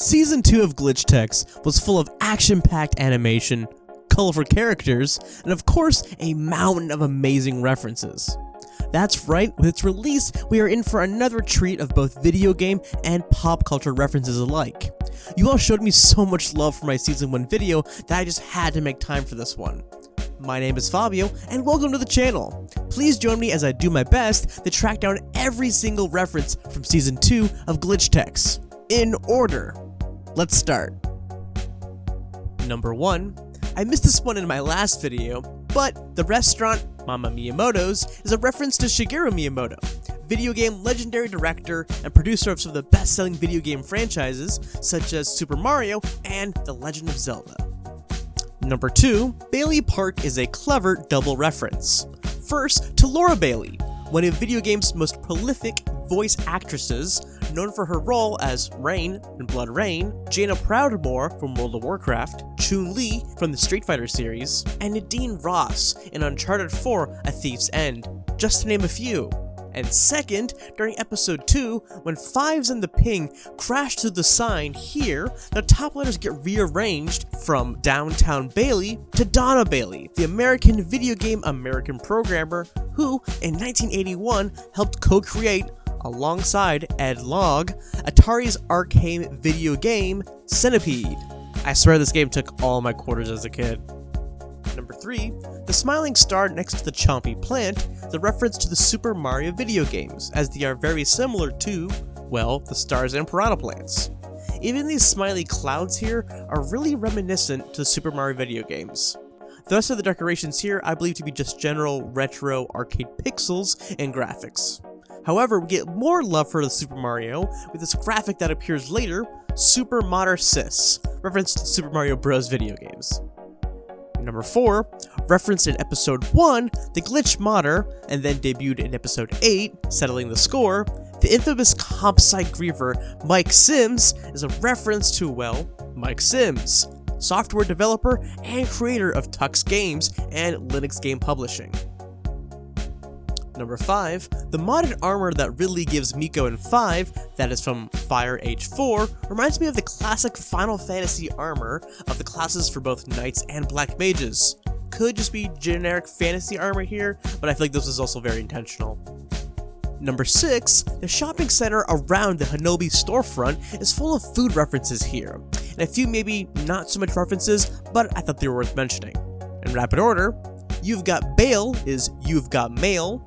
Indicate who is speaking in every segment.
Speaker 1: Season 2 of Glitch Techs was full of action-packed animation, colorful characters, and of course, a mountain of amazing references. That's right, with its release, we are in for another treat of both video game and pop culture references alike. You all showed me so much love for my Season 1 video that I just had to make time for this one. My name is Fabio, and welcome to the channel. Please join me as I do my best to track down every single reference from Season 2 of Glitch Techs. In order. Let's start. Number 1. I missed this one in my last video, but the restaurant, Mama Miyamoto's, is a reference to Shigeru Miyamoto, video game legendary director and producer of some of the best-selling video game franchises, such as Super Mario and The Legend of Zelda. Number 2, Bailey Park is a clever double reference. First, to Laura Bailey, one of video game's most prolific voice actresses, known for her role as Rain in Blood Rain, Jaina Proudmoore from World of Warcraft, Chun-Li from the Street Fighter series, and Nadine Ross in Uncharted 4: A Thief's End, just to name a few. And second, during episode 2, when Fives and the Ping crash through the sign here, the top letters get rearranged from Downtown Bailey to Donna Bailey, the American video game American programmer who, in 1981, helped co-create, alongside Ed Logg, Atari's arcade video game Centipede. I swear this game took all my quarters as a kid. Number 3, the smiling star next to the chompy plant is a reference to the Super Mario video games, as they are very similar to, well, the stars and piranha plants. Even these smiley clouds here are really reminiscent to the Super Mario video games. The rest of the decorations here I believe to be just general retro arcade pixels and graphics. However, we get more love for the Super Mario with this graphic that appears later, Super Modder Sis, reference to Super Mario Bros. Video games. Number 4, referenced in episode 1, the Glitch Modder, and then debuted in episode 8, Settling the Score, the infamous comp site griever Mike Sims is a reference to, well, Mike Sims, software developer and creator of Tux Games and Linux Game Publishing. Number 5, the modded armor that Ridley gives Miko in 5, that is from Fire Age 4, reminds me of the classic Final Fantasy armor of the classes for both Knights and Black Mages. Could just be generic fantasy armor here, but I feel like this is also very intentional. Number 6, the shopping center around the Hinobi storefront is full of food references here, and a few maybe not so much references, but I thought they were worth mentioning. In rapid order, You've Got Bail is You've Got Mail,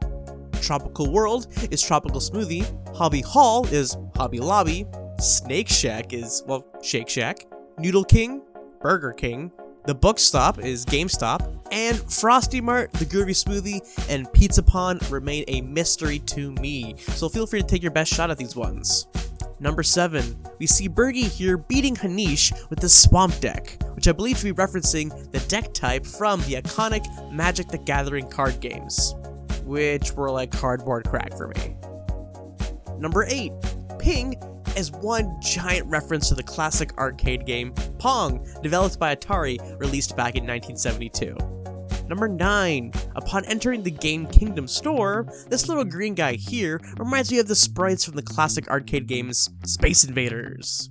Speaker 1: Tropical World is Tropical Smoothie, Hobby Hall is Hobby Lobby, Snake Shack is, well, Shake Shack, Noodle King, Burger King, The Book Stop is GameStop, and Frosty Mart, The Groovy Smoothie, and Pizza Pond remain a mystery to me, so feel free to take your best shot at these ones. Number 7, we see Bergie here beating Hanish with the Swamp Deck, which I believe to be referencing the deck type from the iconic Magic the Gathering card games, which were like cardboard crack for me. Number 8, Ping is one giant reference to the classic arcade game Pong, developed by Atari, released back in 1972. Number 9, upon entering the Game Kingdom store, this little green guy here reminds me of the sprites from the classic arcade games Space Invaders.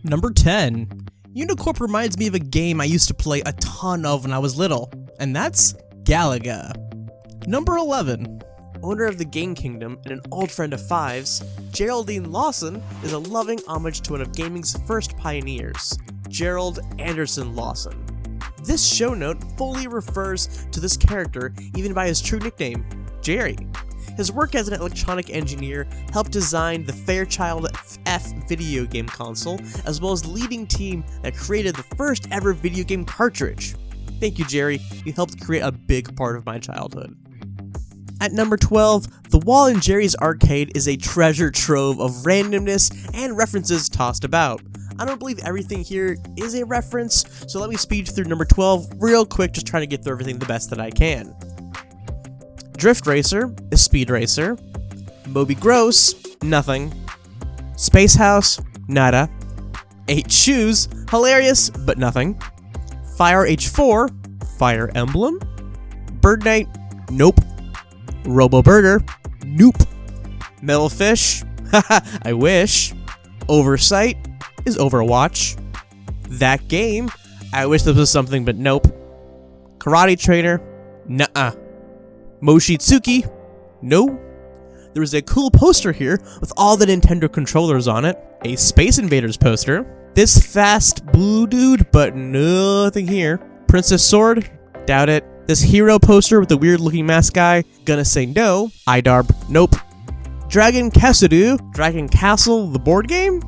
Speaker 1: Number 10, Unicorp reminds me of a game I used to play a ton of when I was little, and that's Galaga. Number 11, owner of the Game Kingdom and an old friend of Fives, Geraldine Lawson is a loving homage to one of gaming's first pioneers, Gerald Anderson Lawson. This show note fully refers to this character even by his true nickname, Jerry. His work as an electronic engineer helped design the Fairchild F video game console, as well as the leading team that created the first ever video game cartridge. Thank you, Jerry. You helped create a big part of my childhood. At number 12, the wall in Jerry's arcade is a treasure trove of randomness and references tossed about. I don't believe everything here is a reference, so let me speed through number 12 real quick, just trying to get through everything the best that I can. Drift Racer is Speed Racer. Moby Gross, nothing. Space House, nada. 8 Shoes, hilarious, but nothing. Fire H4, Fire Emblem. Bird Knight, nope. Robo Burger, nope. Metal Fish, haha, I wish. Oversight, is Overwatch. That game, I wish this was something, but nope. Karate Trainer, nuh-uh. Moshitsuki, no. There was a cool poster here with all the Nintendo controllers on it. A Space Invaders poster. This fast blue dude, but nothing here. Princess Sword, doubt it. This hero poster with the weird looking mask guy, gonna say no. Idarb, nope. Dragon Castle, Dragon Castle, the board game?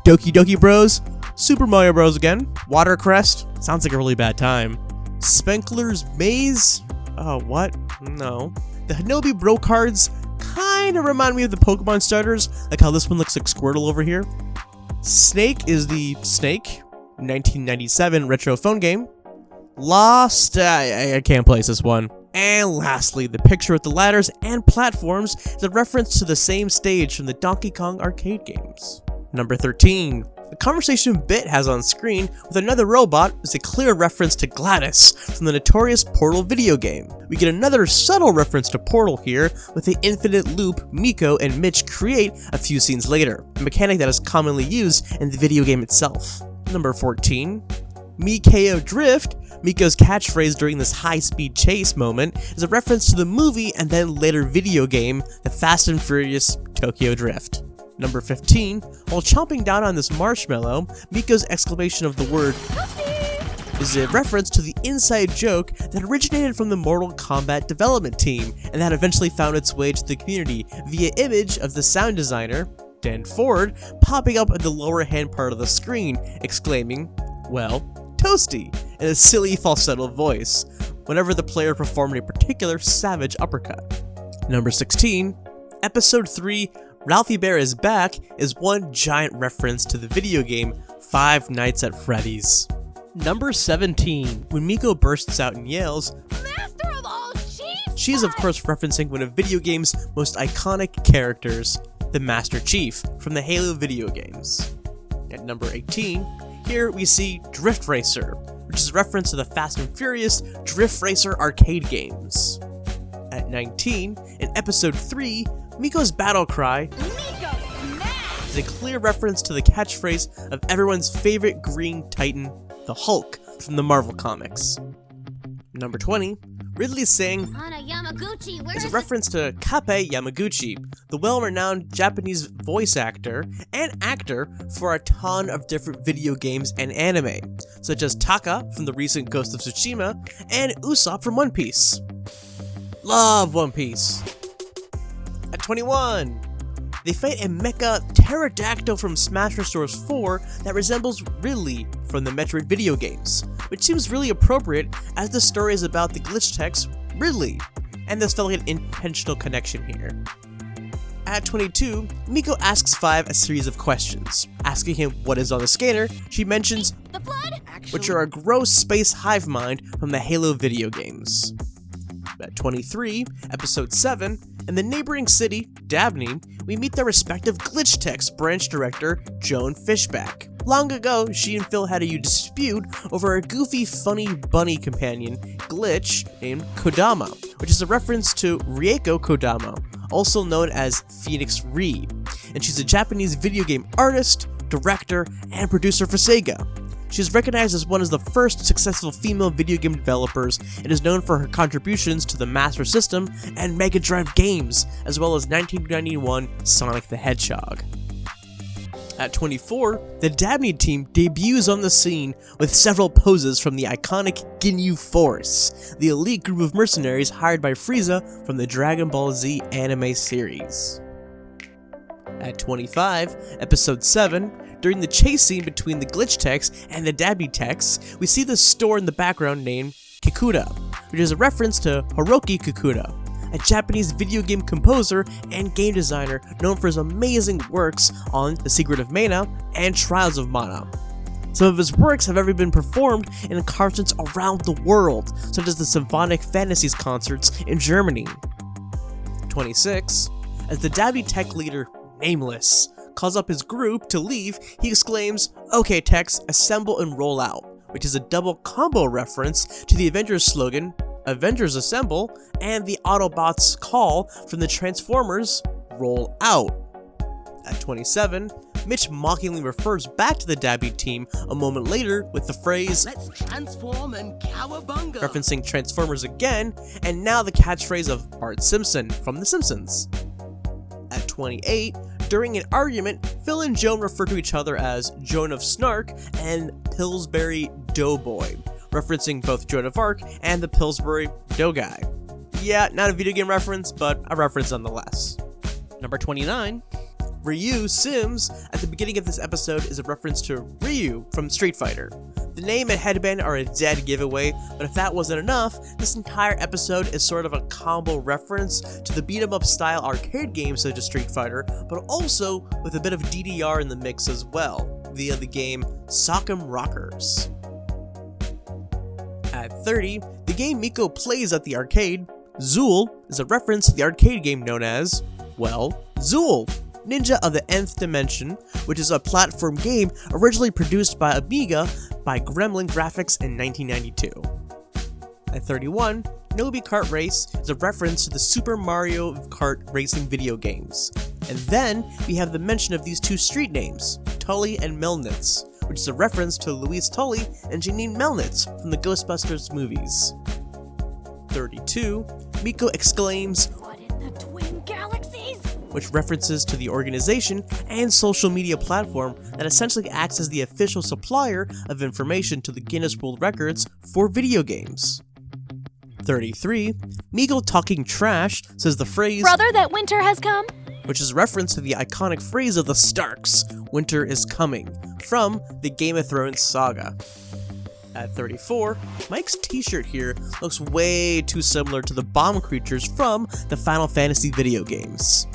Speaker 1: Doki Doki Bros, Super Mario Bros again. Watercrest, sounds like a really bad time. Spenkler's Maze, oh what? No. The Hinobi Bro cards kinda remind me of the Pokemon starters, like how this one looks like Squirtle over here. Snake is the Snake, 1997 retro phone game. Lost, I can't place this one. And lastly, the picture with the ladders and platforms is a reference to the same stage from the Donkey Kong arcade games. Number 13. The conversation Bit has on screen with another robot is a clear reference to Gladys from the notorious Portal video game. We get another subtle reference to Portal here with the infinite loop Miko and Mitch create a few scenes later, a mechanic that is commonly used in the video game itself. Number 14. Mikeo Drift, Miko's catchphrase during this high-speed chase moment, is a reference to the movie and then later video game, The Fast and Furious Tokyo Drift. Number 15, while chomping down on this marshmallow, Miko's exclamation of the word is a reference to the inside joke that originated from the Mortal Kombat development team and that eventually found its way to the community via image of the sound designer, Dan Ford, popping up in the lower hand part of the screen, exclaiming, well, toasty, in a silly falsetto voice, whenever the player performed a particular savage uppercut. Number 16, Episode 3, Ralphie Bear is Back is one giant reference to the video game Five Nights at Freddy's. Number 17, when Miko bursts out and yells, Master of all Chiefs! She is of course referencing one of video game's most iconic characters, the Master Chief, from the Halo video games. At number 18, here we see Drift Racer, which is a reference to the Fast and Furious Drift Racer arcade games. At 19, in Episode 3, Miko's battle cry is a clear reference to the catchphrase of everyone's favorite Green Titan, the Hulk, from the Marvel Comics. Number 20, Ridley saying is a reference to Kappei Yamaguchi, the well-renowned Japanese voice actor and actor for a ton of different video games and anime, such as Taka from the recent Ghost of Tsushima and Usopp from One Piece. Love One Piece. At 21, they fight a mecha pterodactyl from Smash Bros. 4 that resembles Ridley from the Metroid video games, which seems really appropriate as the story is about the glitch text Ridley, and this felt like an intentional connection here. At 22, Miko asks Five a series of questions. Asking him what is on the scanner, she mentions the blood, which are a gross space hive mind from the Halo video games. At 23, Episode 7, in the neighboring city, Dabney, we meet the respective Glitch Tech's branch director, Joan Fishback. Long ago, she and Phil had a dispute over a goofy, funny bunny companion, Glitch, named Kodama, which is a reference to Rieko Kodama, also known as Phoenix Ri, and she's a Japanese video game artist, director, and producer for Sega. She is recognized as one of the first successful female video game developers and is known for her contributions to the Master System and Mega Drive games, as well as 1991 Sonic the Hedgehog. At 24, the Dabney team debuts on the scene with several poses from the iconic Ginyu Force, the elite group of mercenaries hired by Frieza from the Dragon Ball Z anime series. At 25, Episode 7, during the chase scene between the Glitch Techs and the Dabney Techs, we see the store in the background named Kikuta, which is a reference to Hiroki Kikuta, a Japanese video game composer and game designer known for his amazing works on The Secret of Mana and Trials of Mana. Some of his works have ever been performed in concerts around the world, such as the Symphonic Fantasies concerts in Germany. 26. As the Dabney Tech leader, Nameless, calls up his group to leave, he exclaims, "Okay Techs, assemble and roll out," which is a double combo reference to the Avengers slogan, Avengers Assemble, and the Autobots' call from the Transformers, Roll Out. At 27, Mitch mockingly refers back to the Dabby team a moment later with the phrase,
Speaker 2: "Let's transform and cowabunga,"
Speaker 1: referencing Transformers again, and now the catchphrase of Bart Simpson from The Simpsons. At 28, during an argument, Phil and Joan refer to each other as Joan of Snark and Pillsbury Doughboy, referencing both Joan of Arc and the Pillsbury Dough Guy. Yeah, not a video game reference, but a reference nonetheless. Number 29. Ryu Sims at the beginning of this episode is a reference to Ryu from Street Fighter. The name and headband are a dead giveaway, but if that wasn't enough, this entire episode is sort of a combo reference to the beat-em-up style arcade games such as Street Fighter, but also with a bit of DDR in the mix as well, via the game Sock'em Rockers. At 30, the game Miko plays at the arcade, Zool, is a reference to the arcade game known as, well, Zool, Ninja of the Nth Dimension, which is a platform game originally produced by Amiga by Gremlin Graphics in 1992. At 31, Nobi Kart Race is a reference to the Super Mario Kart racing video games. And then we have the mention of these two street names, Tully and Melnitz, which is a reference to Louise Tully and Janine Melnitz from the Ghostbusters movies. 32, Miko exclaims,
Speaker 3: "What in the twin galaxies?"
Speaker 1: which references to the organization and social media platform that essentially acts as the official supplier of information to the Guinness World Records for video games. 33, Miko talking trash says the phrase,
Speaker 3: "Brother, that winter has come?"
Speaker 1: which is a reference to the iconic phrase of the Starks, "Winter is coming," from the Game of Thrones saga. At 34, Mike's t-shirt here looks way too similar to the bomb creatures from the Final Fantasy video games.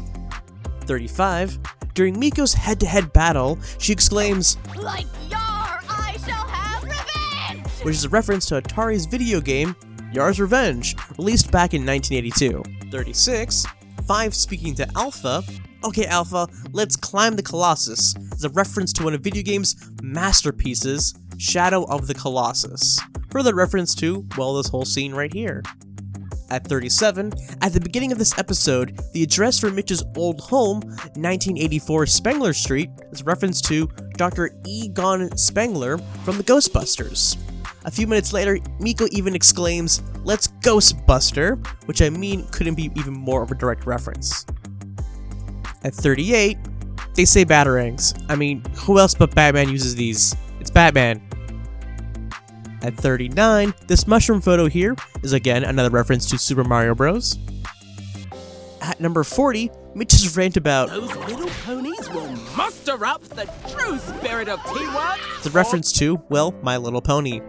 Speaker 1: 35, during Miko's head-to-head battle, she exclaims,
Speaker 3: "Like Yar, I shall have revenge!"
Speaker 1: which is a reference to Atari's video game, Yar's Revenge, released back in 1982. 36, Five speaking to Alpha, "Okay Alpha, let's climb the Colossus," is a reference to one of video game's masterpieces, Shadow of the Colossus. Further reference to, well, this whole scene right here. At 37, at the beginning of this episode, the address for Mitch's old home, 1984 Spengler Street, is a reference to Dr. Egon Spengler from the Ghostbusters. A few minutes later, Miko even exclaims, "Let's Ghostbuster," which I mean couldn't be even more of a direct reference. At 38, they say batarangs. I mean, who else but Batman uses these? It's Batman. At 39, this mushroom photo here is again another reference to Super Mario Bros. At number 40, Mitch's rant about
Speaker 2: "Those little ponies will muster up the true spirit of teamwork."
Speaker 1: is a reference to, well, My Little Pony.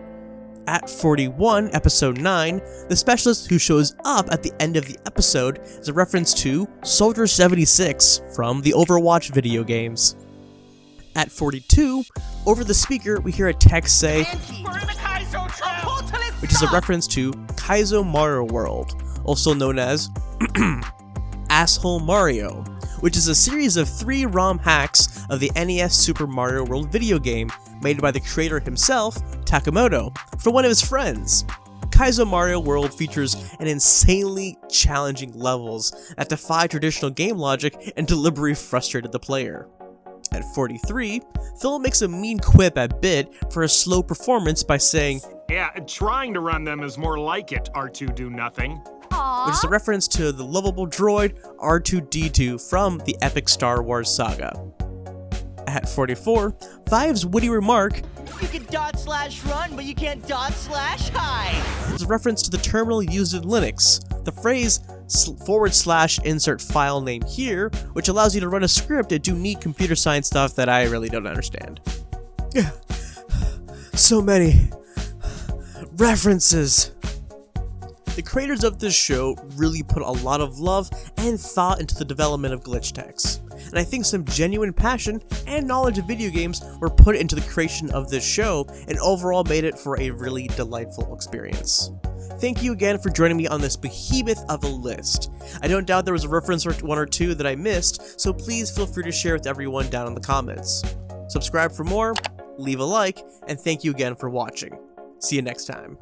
Speaker 1: At 41, episode 9, the specialist who shows up at the end of the episode is a reference to Soldier 76 from the Overwatch video games. At 42, over the speaker we hear a text say,
Speaker 2: "We're in the Kaizo Trail,"
Speaker 1: which is a reference to Kaizo Mario World, also known as Asshole Mario, which is a series of 3 ROM hacks of the NES Super Mario World video game made by the creator himself, Takamoto, for one of his friends. Kaizo Mario World features an insanely challenging levels that defy traditional game logic and deliberately frustrated the player. At 43, Phil makes a mean quip at Bit for a slow performance by saying,
Speaker 4: "Yeah, trying to run them is more like it, R2 do nothing."
Speaker 1: which is a reference to the lovable droid R2-D2 from the epic Star Wars saga. At 44, Five's witty remark,
Speaker 2: "You can /run, but you can't /hide."
Speaker 1: is a reference to the terminal used in Linux. The phrase /insert file name here, which allows you to run a script and do neat computer science stuff that I really don't understand. So many references. The creators of this show really put a lot of love and thought into the development of glitch techs, and I think some genuine passion and knowledge of video games were put into the creation of this show and overall made it for a really delightful experience. Thank you again for joining me on this behemoth of a list. I don't doubt there was a reference or one or two that I missed, so please feel free to share with everyone down in the comments. Subscribe for more, leave a like, and thank you again for watching. See you next time.